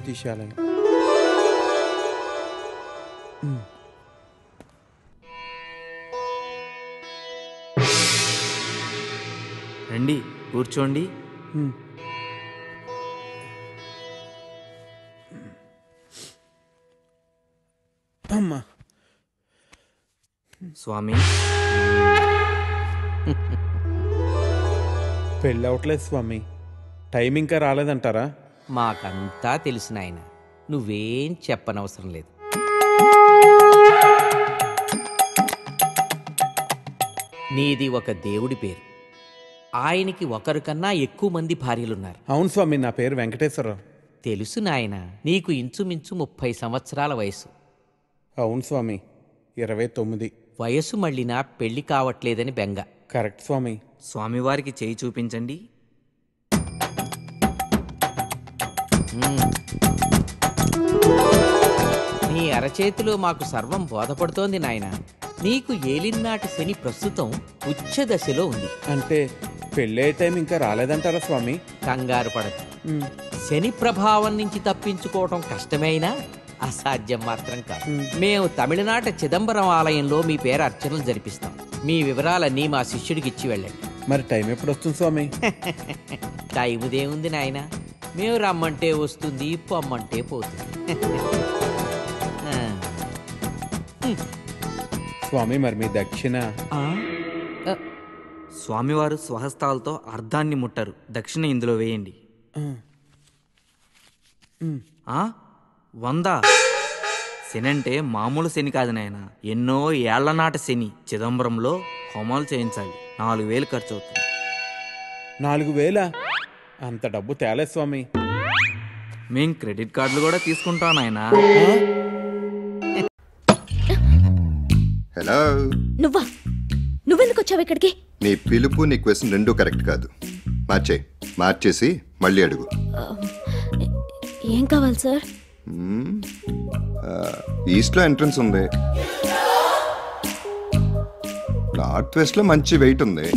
జ్యోతిష్యాలయం. రండి కూర్చోండి. అమ్మా స్వామి, పెళ్ళి అవట్లేదు స్వామి. టైం ఇంకా రాలేదంటారా? మాకంతా తెలుసు నాయన, నువ్వేం చెప్పనవసరం లేదు. నీది ఒక దేవుడి పేరు. ఆయనకి ఒకరు కన్నా ఎక్కువ మంది భార్యలున్నారు. అవును స్వామి, నా పేరు వెంకటేశ్వరరావు. తెలుసు నాయన, నీకు ఇంచుమించు 30 సంవత్సరాల వయసు. అవును స్వామి, 29. వయసు మళ్ళినా పెళ్లి కావట్లేదని బెంగ. కరెక్ట్ స్వామి. స్వామివారికి చేయి చూపించండి. నీ అరచేతిలో మాకు సర్వం బోధపడుతోంది నాయన. నీకు ఏలినాటి శని ప్రస్తుతం ఉచ్చ దశలో ఉంది. అంటే పెళ్ళే టైం ఇంకా రాలేదంటారా స్వామి? కంగారు పడదు. శని ప్రభావం నుంచి తప్పించుకోవటం కష్టమైనా అసాధ్యం మాత్రం కాదు. మేము తమిళనాట చిదంబరం ఆలయంలో మీ పేరు అర్చనలు జరిపిస్తాం. మీ వివరాలన్నీ మా శిష్యుడికి ఇచ్చి వెళ్ళండి. మరి టైం ఎప్పుడు వస్తుంది స్వామి? టైముదేముంది నాయన, మేము రమ్మంటే వస్తుంది, పొమ్మంటే పోతుంది. స్వామి మరి మీ దక్షిణ? స్వామివారు స్వహస్తాలతో అర్ధాన్ని ముట్టరు. దక్షిణ ఇందులో వేయండి. 100. శని అంటే మామూలు శని కాదు నాయన, ఎన్నో ఏళ్లనాట శని. చిదంబరంలో హోమాలు చేయించాలి. 4000 ఖర్చు అవుతుంది. 4000? అంత డబ్బు తేలే స్వామి. మేం క్రెడిట్ కార్డులు కూడా తీసుకుంటాం నాయన. హలో, నువ్వెందుకు వచ్చావు ఇక్కడికి? నీ పిలుపు నీ క్వశ్చన్ రెండూ కరెక్ట్ కాదు. మార్చేసి మళ్ళీ అడుగు. ఏం కావాలి సార్? ఈస్ట్లో ఎంట్రన్స్ ఉంది, నార్త్ వెస్ట్లో మంచి వెయిట్ ఉంది.